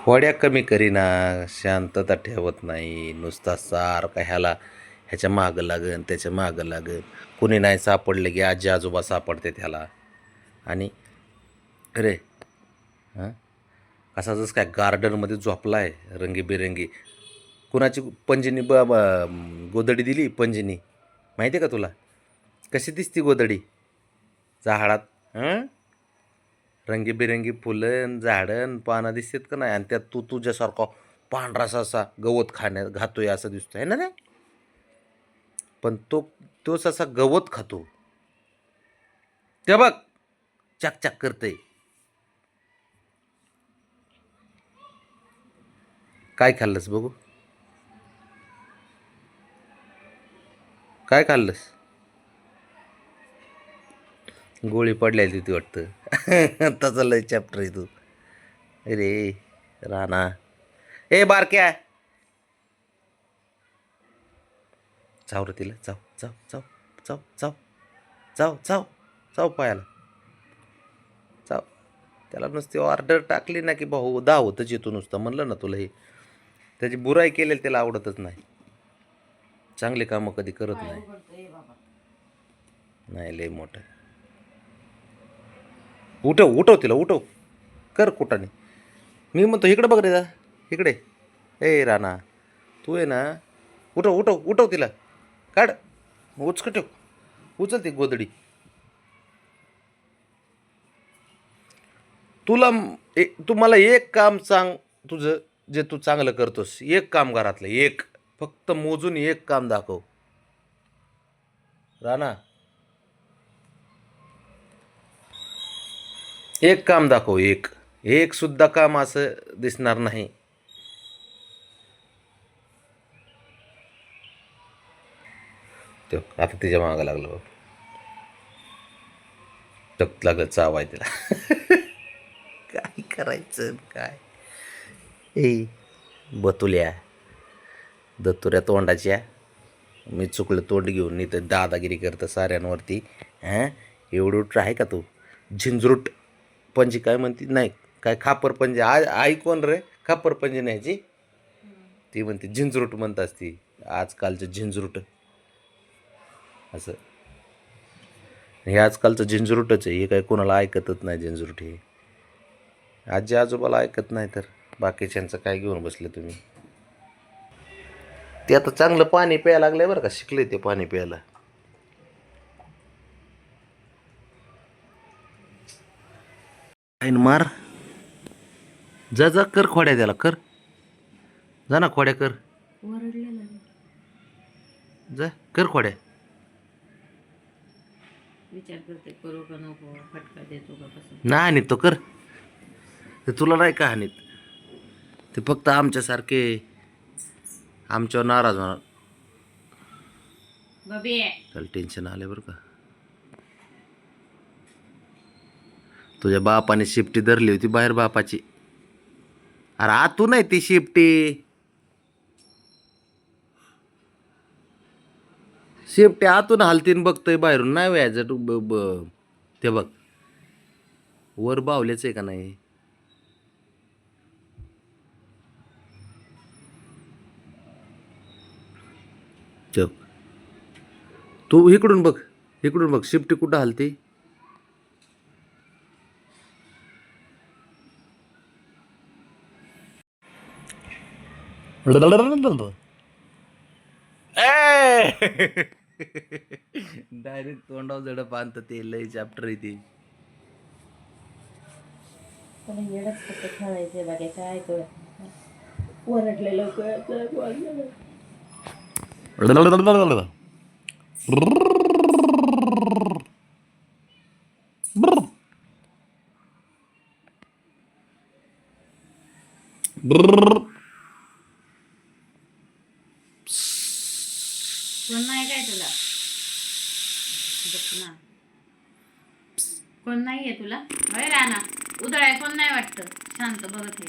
खोड्या कमी करीना, शांतता ठेवत नाही, नुसता सारखा ह्याच्या मागं लागन त्याच्या मागं लागन. कुणी नाही सापडलं की आजी आजोबा सापडते त्याला. आणि अरे हां, कसा जसं काय गार्डनमध्ये झोपला आहे रंगीबेरंगी. कुणाची पंजिनी गोदडी दिली पंजिनी, माहिती आहे का तुला? कशी दिसती गोदडी झाडात? रंगीबेरंगी फुलं झाडं पानं दिसतात का नाही, आणि त्यात तू तुझ्यासारखा पांढरा ससा गवत घातोय असं दिसतोय ना रे. पण तो ससा गवत खातो, ते बघ चकचक करते. काय खाल्लंस बघू, काय खाल्लंस? गोळी पडलेली ती वाटतं. तसं लय चॅप्टर आहे तू. अरे राणा, ए बारक्या, जाऊ रे तिला, जाऊ जाऊ जाऊ जाऊ जाऊ जाऊ जाऊ जाऊ पायाला जाऊ. त्याला नुसती ऑर्डर टाकली ना की भाऊ होतच येतो नुसतं. म्हणलं ना तुला, हे त्याची बुराई केलेली त्याला आवडतच नाही. चांगली कामं कधी करत नाही. नाही लय मोठं. उठव तिला, उठव, कर कुठाने. मी म्हणतो इकडे बघ रे, जा इकडे. ए राणा, तू आहे ना, उठव तिला, काढ उचक ठेव, उचल ती गोदडी. तू मला एक काम सांग तुझं, जे तू चांगलं करतोस. एक काम घरातलं, एक फक्त मोजून एक काम दाखव राणा. एक काम दाखव, एक सुद्धा काम असं दिसणार नाही. तो आता तिच्या मागं लागलं बघ, टक लागत चावाय तिला. काय करायचं काय? ए बतुल्या, दत्तुऱ्या तोंडाच्या, मी चुकलं तोंड घेऊन, नाही तर दादागिरी करतं साऱ्यांवरती. हां, एवढं आहे का तू? झिंजरूट पंजी काय म्हणते, नाही काय खापर पंजी. आई कोण रे खापर पंजी न्यायची? ती म्हणते झिंजरूट म्हणत असती, आजकालचं झिंजरूट असं. हे आजकालचं झिंजरूटच आहे, हे काय कोणाला ऐकतच नाही झिंजरूट. हे आजी आजोबाला ऐकत नाही तर बाकीच्यांचं काय घेऊन बसले तुम्ही? ते आता चांगलं पाणी प्यायला लागलंय बरं का, शिकले ते पाणी प्यायला. मार, जा जा कर खोड्या, त्याला कर, जा ना खोड्या कर, जा कर खोड्या. विचार करते करू का नको, फटका देतो का कसं. नाही हानीत तो, कर. ते तुला नाही का हानीत, ते फक्त आमच्यासारखे आमच्यावर नाराज होणार. त्याला टेन्शन आले बरं का. तुझ्या बापाने शिफ्टी धरली होती बाहेर बापाची. अरे आतू नाही ती शिफ्टी आतून हालतीन बघतोय, बाहेरून नाही व्यायचं. ते बघ वर बावलेच आहे का नाही. तू इकडून बघ शिफ्टी कुठं हलते. डायरेक्ट तोंडावर झडप आणतं ते, लय चॅप्टर आहे ते. येडच फक्त खेळायचे, बाकी काय कळत ओरडलेलं कळत. कोण नाही काय तुला? ना कोण नाहीये तुला? राणा उदळाय कोण नाही वाटतं, शांत बघत आहे.